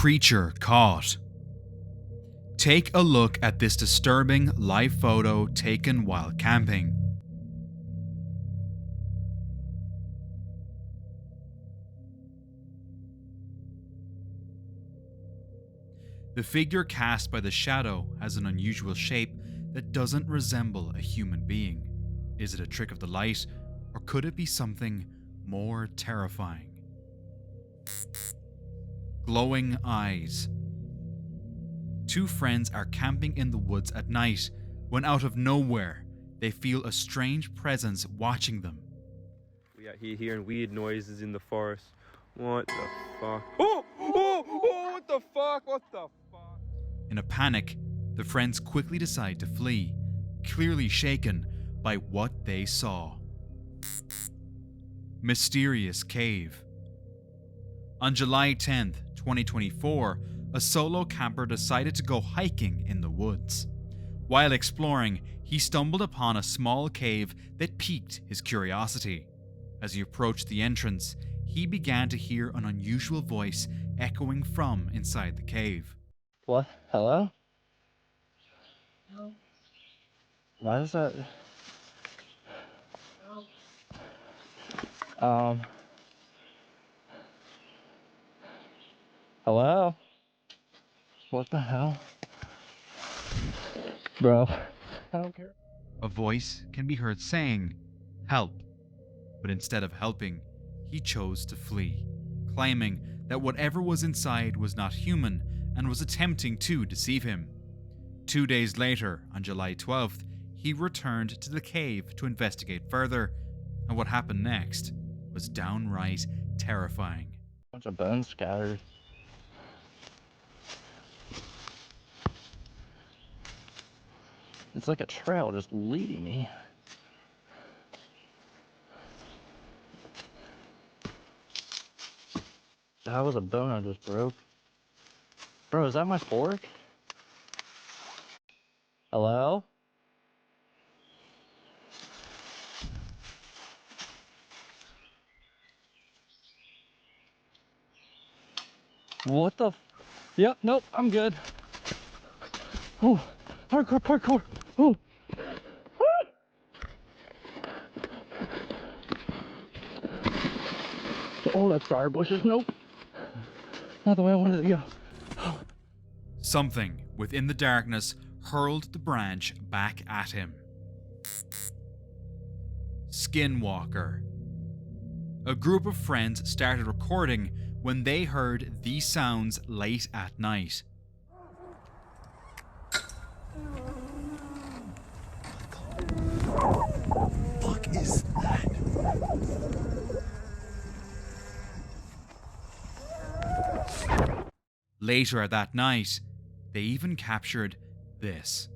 Creature caught. Take a look at this disturbing live photo taken while camping. The figure cast by the shadow has an unusual shape that doesn't resemble a human being. Is it a trick of the light, or could it be something more terrifying? Glowing eyes. Two friends are camping in the woods at night when out of nowhere they feel a strange presence watching them. We out here hearing weird noises in the forest. What the fuck? Oh! What the fuck? What the fuck? In a panic, the friends quickly decide to flee, clearly shaken by what they saw. Mysterious cave. On July 10th, 2024, a solo camper decided to go hiking in the woods. While exploring, he stumbled upon a small cave that piqued his curiosity. As he approached the entrance, he began to hear an unusual voice echoing from inside the cave. What? Hello? No. Why is that? No. Hello? What the hell? Bro. I don't care. A voice can be heard saying, "Help." But instead of helping, he chose to flee, claiming that whatever was inside was not human and was attempting to deceive him. 2 days later, on July 12th, he returned to the cave to investigate further, and what happened next was downright terrifying. Bunch of bones scattered. It's like a trail just leading me. That was a bone I just broke. Bro, is that my fork? Hello? What the Yep, nope, I'm good. Oh, parkour. Oh. Oh, that's briar bushes. Nope. Not the way I wanted to go. Something within the darkness hurled the branch back at him. Skinwalker. A group of friends started recording when they heard these sounds late at night. What the fuck is that? Later that night, they even captured this.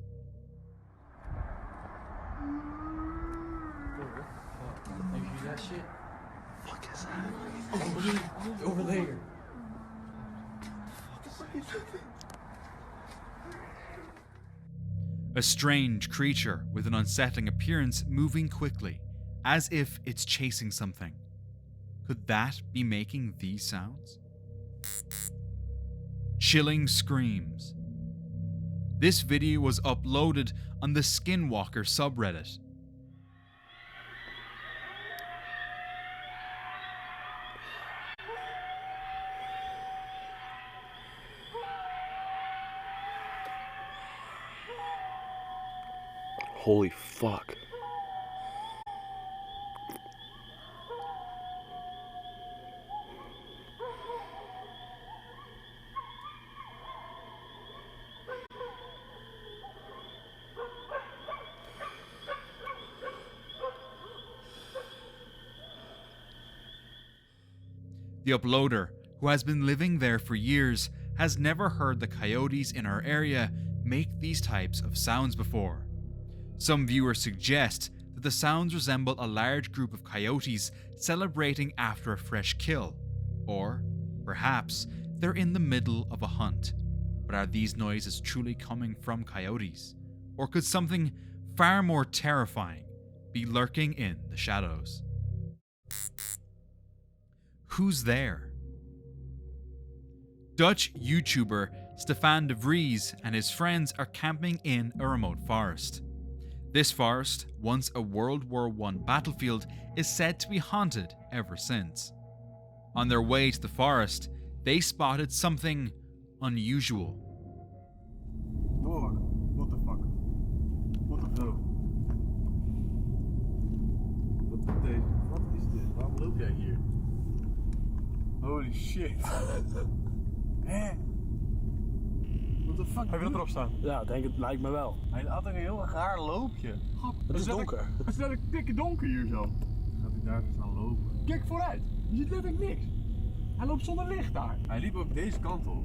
That shit? Fuck is that? Oh, over there. A strange creature with an unsettling appearance moving quickly, as if it's chasing something. Could that be making these sounds? Chilling screams. This video was uploaded on the Skinwalker subreddit. Holy fuck. The uploader, who has been living there for years, has never heard the coyotes in our area make these types of sounds before. Some viewers suggest that the sounds resemble a large group of coyotes celebrating after a fresh kill, or perhaps they're in the middle of a hunt. But are these noises truly coming from coyotes? Or could something far more terrifying be lurking in the shadows? Who's there? Dutch YouTuber Stefan de Vries and his friends are camping in a remote forest. This forest, once a World War I battlefield, is said to be haunted ever since. On their way to the forest, they spotted something unusual. Dog, what the fuck? What the fuck? Wat is dit? Waarom loop jij hier? Holy shit. Hè? What the fuck? Heb je dat erop staan? Ja, denk het lijkt me wel. Hij had een heel raar loopje. Het is donker. Het is letterlijk dikke donker hier zo. Gaat hij daar eens aan lopen? Kijk vooruit. Je ziet letterlijk niks. Hij loopt zonder licht daar. Hij liep ook deze kant op.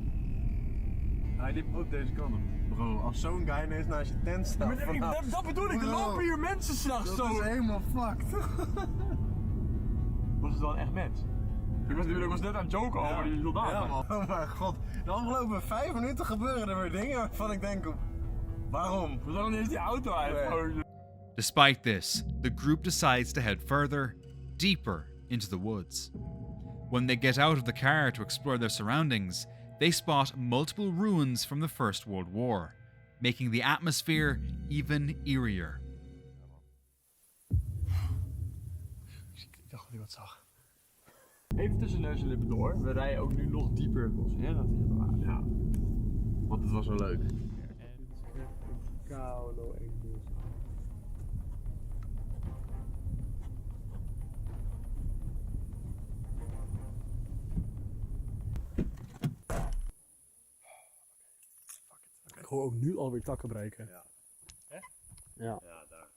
Hij liep ook deze kant op. Bro, als zo'n guy ineens naast je tent staat. Dat bedoel ik, er lopen hier mensen s'nachts zo. Dat is helemaal fucked. Was het wel een echt mens? Ik was net aan het joken over die soldaat. Ja man, oh mijn god. De afgelopen 5 minuten gebeuren er weer dingen waarvan ik denk, waarom? We zullen eerst die auto uit. Despite this, the group decides to head further, deeper into the woods. When they get out of the car to explore their surroundings, they spot multiple ruins from the First World War, making the atmosphere even eerier. Ik dacht dat ik wat zag. Even tussen neus en lippen door. We rijden ook nu nog dieper het bos in. Ja, dat is wel waar. Ja, want het was zo leuk. Koude enkels. Ik hoor ook nu alweer takken breken. Ja. Echt? Ja. Ja, daar.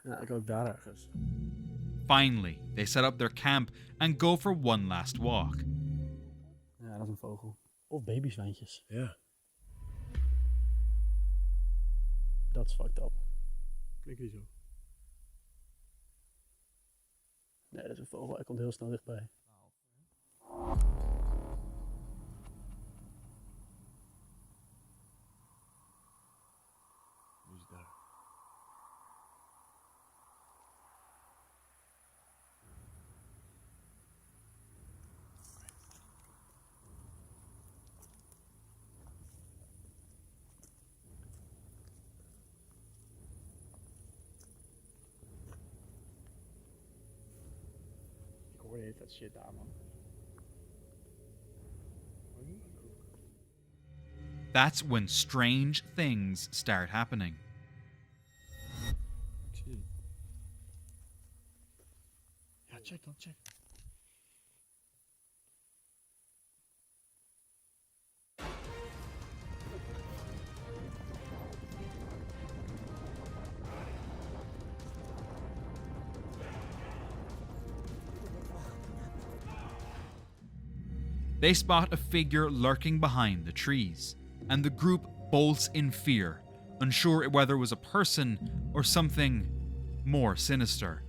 Ja, ik ook daar ergens. Finally, they set up their camp and go for one last walk. Ja, dat is een vogel. Of babyzwijntjes. Ja. Dat is fucked up. Klinkt niet zo. Nee, dat is een vogel. Hij komt heel snel dichtbij. Wie is daar? Ik hoor de hele tijd shit daar, man. That's when strange things start happening. Ik zie het. Ja, check dan, check. They spot a figure lurking behind the trees, and the group bolts in fear, unsure whether it was a person or something more sinister.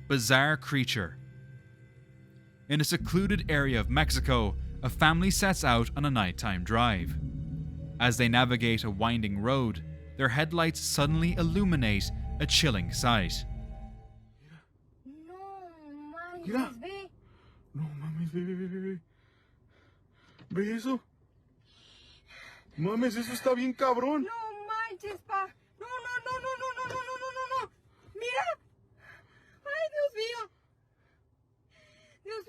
Bizarre creature. In a secluded area of Mexico, a family sets out on a nighttime drive. As they navigate a winding road, their headlights suddenly illuminate a chilling sight. Mira. No mames, ve. ¿Ve eso? Mames, eso está bien cabrón. No manches, pa. No. Mira. Ay, Dios mío. Dios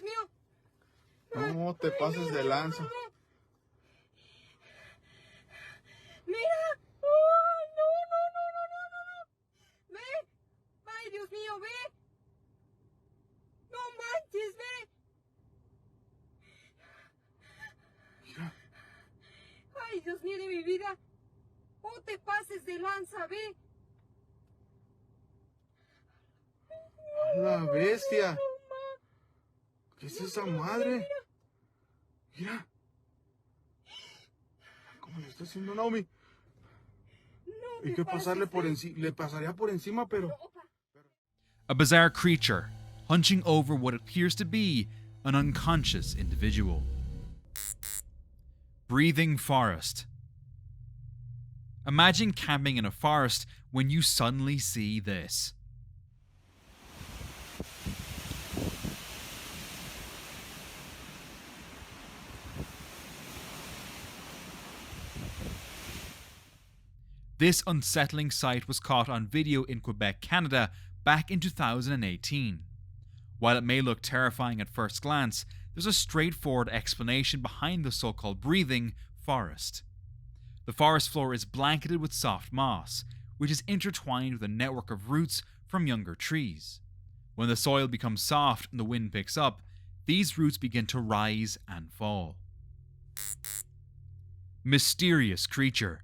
mío. No te pases de lanza. No. Mira. Oh, no. Ve. Ay, Dios mío, ve. No manches, ve. Mira. Ay, Dios mío de mi vida. No te pases de lanza, ve. La bestia. ¿Qué es esa madre? Mira. ¿Cómo le está haciendo Naomi? No Hay que pasarle por encima. Le pasaría por encima, pero. A bizarre creature hunching over what appears to be an unconscious individual. Breathing forest. Imagine camping in a forest when you suddenly see this. This unsettling sight was caught on video in Quebec, Canada, back in 2018. While it may look terrifying at first glance, there's a straightforward explanation behind the so-called breathing forest. The forest floor is blanketed with soft moss, which is intertwined with a network of roots from younger trees. When the soil becomes soft and the wind picks up, these roots begin to rise and fall. Mysterious creature.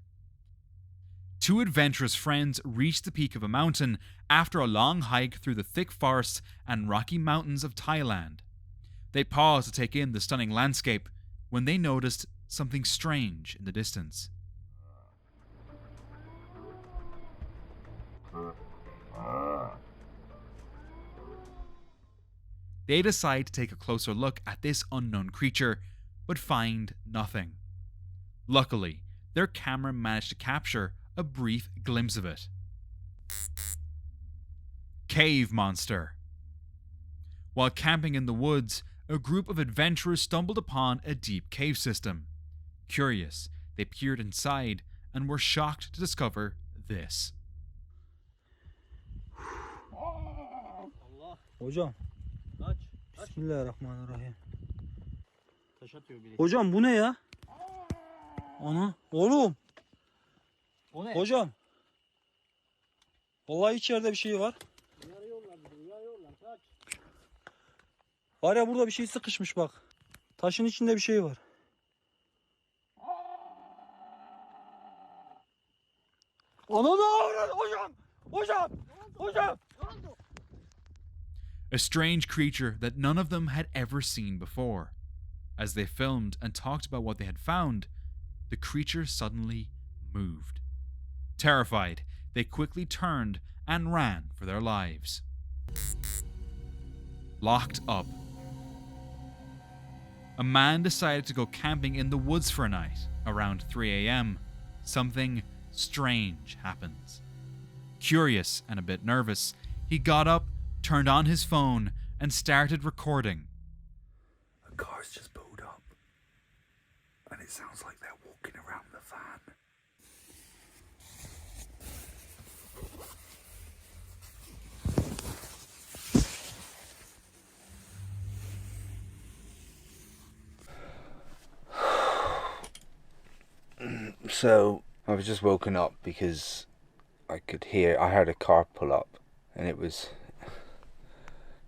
Two adventurous friends reached the peak of a mountain after a long hike through the thick forests and rocky mountains of Thailand. They paused to take in the stunning landscape when they noticed something strange in the distance. They decide to take a closer look at this unknown creature, but find nothing. Luckily, their camera managed to capture a brief glimpse of it. Cave monster. While camping in the woods, a group of adventurers stumbled upon a deep cave system. Curious, they peered inside and were shocked to discover this. Hocam. Bismillahirrahmanirrahim. Hocam bu ne ya? Ana. Oğlum. O ne? Hocam. Vallahi içeride bir şey var. Var ya burada bir şey sıkışmış bak. Taşın içinde bir şey var. Ana hocam. Hocam. Hocam. A strange creature that none of them had ever seen before. As they filmed and talked about what they had found, the creature suddenly moved. Terrified, they quickly turned and ran for their lives. Locked up. A man decided to go camping in the woods for a night. Around 3 a.m., something strange happens. Curious and a bit nervous, he got up, turned on his phone, and started recording. A car's just pulled up, and it sounds like they're walking around the van. So I was just woken up because I heard a car pull up, and it was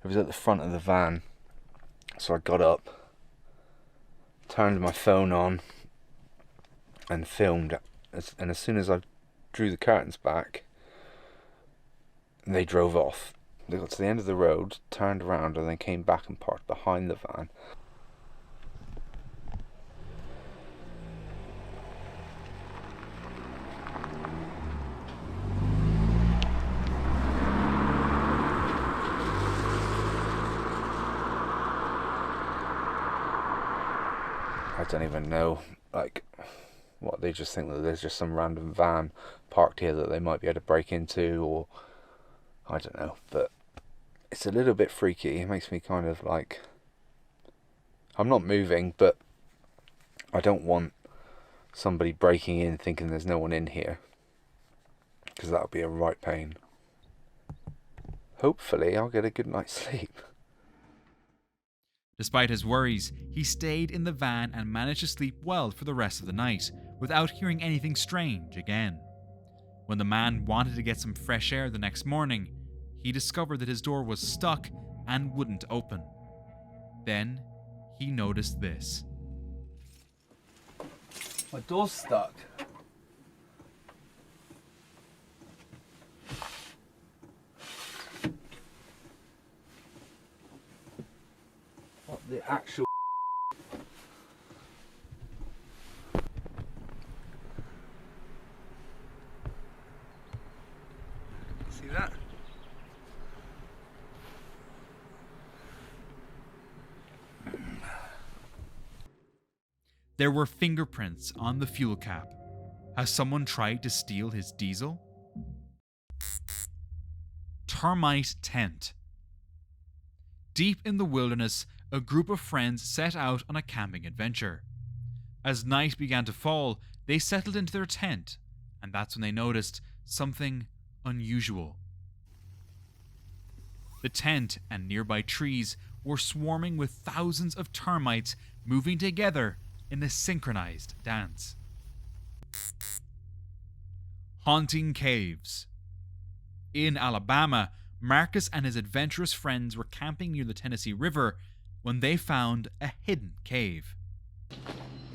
at the front of the van. So I got up, turned my phone on, and filmed. And as soon as I drew the curtains back, they drove off. They got to the end of the road, turned around, and then came back and parked behind the van. I don't even know, what they just think that there's just some random van parked here that they might be able to break into, or I don't know, but it's a little bit freaky. It makes me kind of I'm not moving, but I don't want somebody breaking in thinking there's no one in here, because that would be a right pain. Hopefully I'll get a good night's sleep. Despite his worries, he stayed in the van and managed to sleep well for the rest of the night, without hearing anything strange again. When the man wanted to get some fresh air the next morning, he discovered that his door was stuck and wouldn't open. Then, he noticed this. My door's stuck. What the actual see that? There were fingerprints on the fuel cap. Has someone tried to steal his diesel? Termite tent. Deep in the wilderness, a group of friends set out on a camping adventure. As night began to fall, they settled into their tent and that's when they noticed something unusual. The tent and nearby trees were swarming with thousands of termites moving together in a synchronized dance. Haunting caves. In Alabama, Marcus and his adventurous friends were camping near the Tennessee River when they found a hidden cave.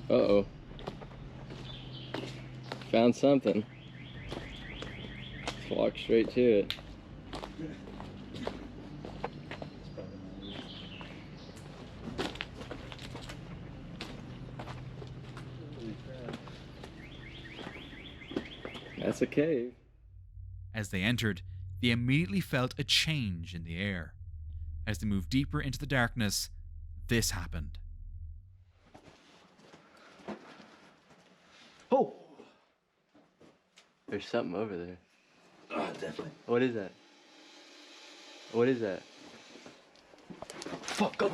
Uh-oh. Found something. Let's walk straight to it. That's a cave. As they entered, they immediately felt a change in the air. As they moved deeper into the darkness, this happened. Oh! There's something over there. Oh, definitely. What is that? What is that? Fuck, go.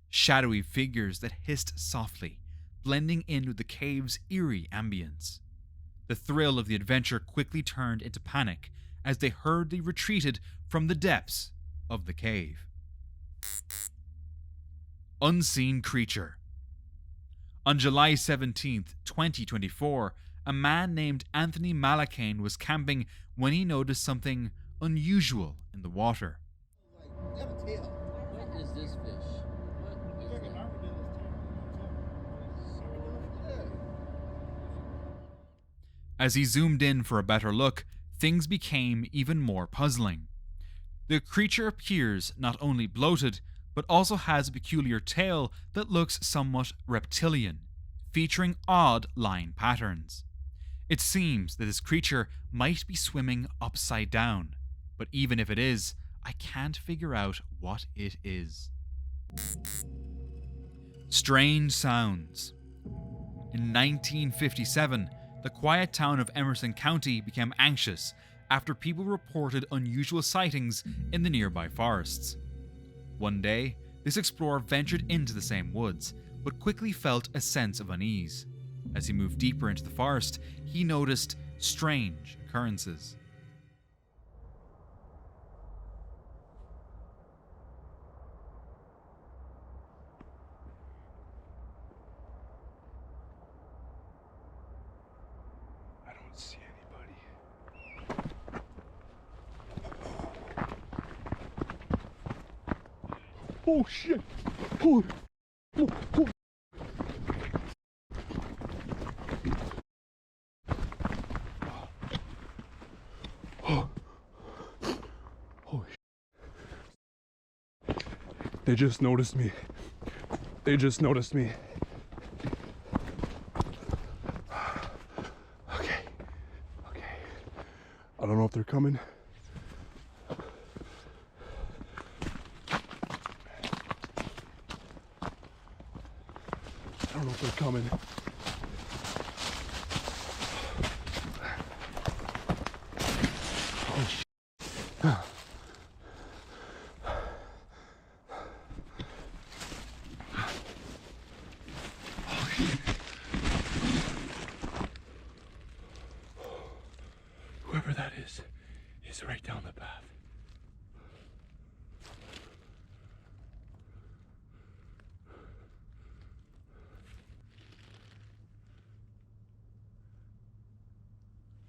Shadowy figures that hissed softly, blending in with the cave's eerie ambience. The thrill of the adventure quickly turned into panic as they hurriedly retreated from the depths of the cave. Unseen creature. On July 17th, 2024, a man named Anthony Malakane was camping when he noticed something unusual in the water. What is this fish? What is that? As he zoomed in for a better look, things became even more puzzling. The creature appears not only bloated, but also has a peculiar tail that looks somewhat reptilian, featuring odd line patterns. It seems that this creature might be swimming upside down, but even if it is, I can't figure out what it is. Strange sounds. In 1957, the quiet town of Emerson County became anxious after people reported unusual sightings in the nearby forests. One day, this explorer ventured into the same woods, but quickly felt a sense of unease. As he moved deeper into the forest, he noticed strange occurrences. I don't see anybody. Oh shit! Oh. Oh, oh. Oh. Holy shit. They just noticed me. They just noticed me. Okay. Okay. I don't know if they're coming. I don't know if they're coming. Oh shit. Oh shit. Whoever that is right down the path.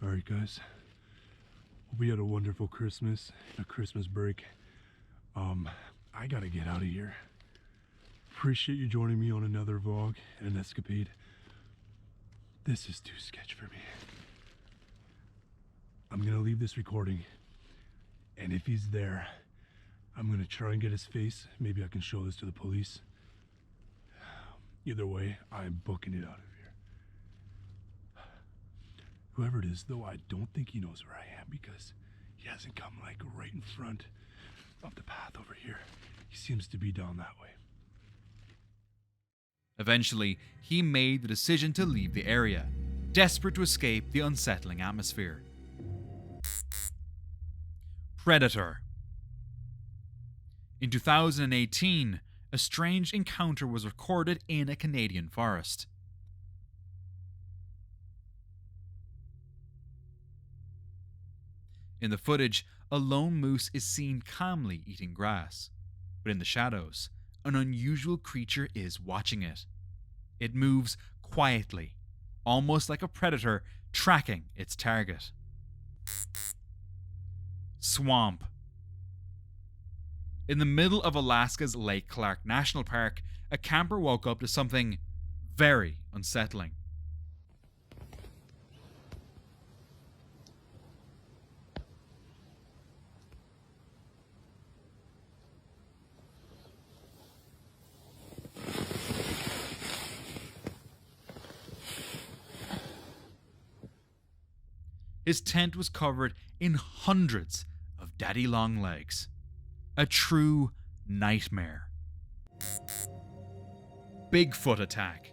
Alright guys, we had a wonderful Christmas, a Christmas break. I gotta get out of here. Appreciate you joining me on another vlog and an escapade. This is too sketch for me. I'm gonna leave this recording, and if he's there, I'm gonna try and get his face. Maybe I can show this to the police. Either way, I'm booking it out of here. Whoever it is, though, I don't think he knows where I am because he hasn't come like right in front of the path over here. He seems to be down that way. Eventually, he made the decision to leave the area, desperate to escape the unsettling atmosphere. Predator. In 2018, a strange encounter was recorded in a Canadian forest. In the footage, a lone moose is seen calmly eating grass, but in the shadows, an unusual creature is watching it. It moves quietly, almost like a predator tracking its target. Swamp. In the middle of Alaska's Lake Clark National Park, a camper woke up to something very unsettling. His tent was covered in hundreds of daddy long legs. A true nightmare. Bigfoot attack.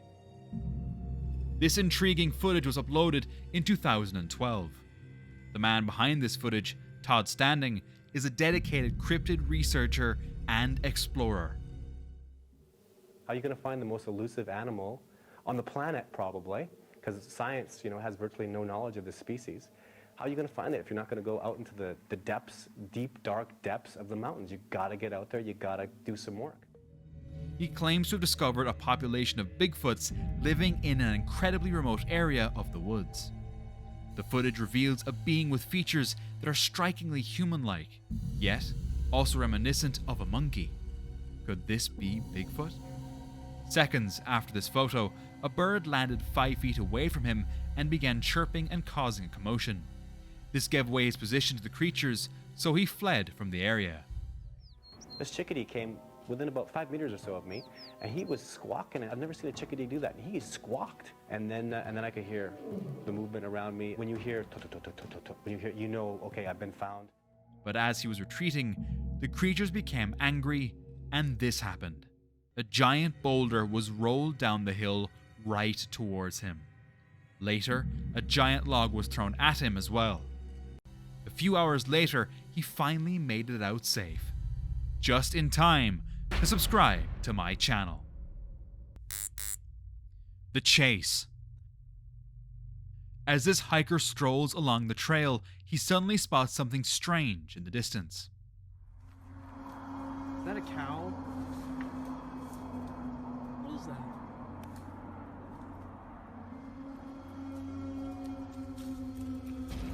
This intriguing footage was uploaded in 2012. The man behind this footage, Todd Standing, is a dedicated cryptid researcher and explorer. How are you going to find the most elusive animal on the planet, probably? Because science, has virtually no knowledge of this species. How are you going to find it if you're not going to go out into the depths, deep, dark depths of the mountains? You got to get out there. You got to do some work. He claims to have discovered a population of Bigfoots living in an incredibly remote area of the woods. The footage reveals a being with features that are strikingly human-like, yet also reminiscent of a monkey. Could this be Bigfoot? Seconds after this photo, a bird landed 5 feet away from him and began chirping and causing a commotion. This gave away his position to the creatures, so he fled from the area. This chickadee came within about 5 meters or so of me, and he was squawking. I've never seen a chickadee do that. He squawked, and then I could hear the movement around me. When you hear when you hear, okay, I've been found. But as he was retreating, the creatures became angry, and this happened. A giant boulder was rolled down the hill right towards him. Later, a giant log was thrown at him as well. A few hours later, he finally made it out safe. Just in time to subscribe to my channel. The chase. As this hiker strolls along the trail, he suddenly spots something strange in the distance. Is that a cow? What is that?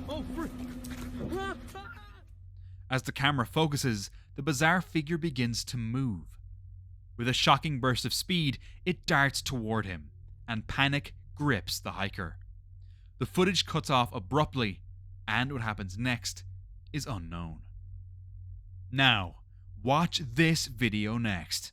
Oh, frick! As the camera focuses, the bizarre figure begins to move. With a shocking burst of speed, it darts toward him, and panic grips the hiker. The footage cuts off abruptly, and what happens next is unknown. Now, watch this video next.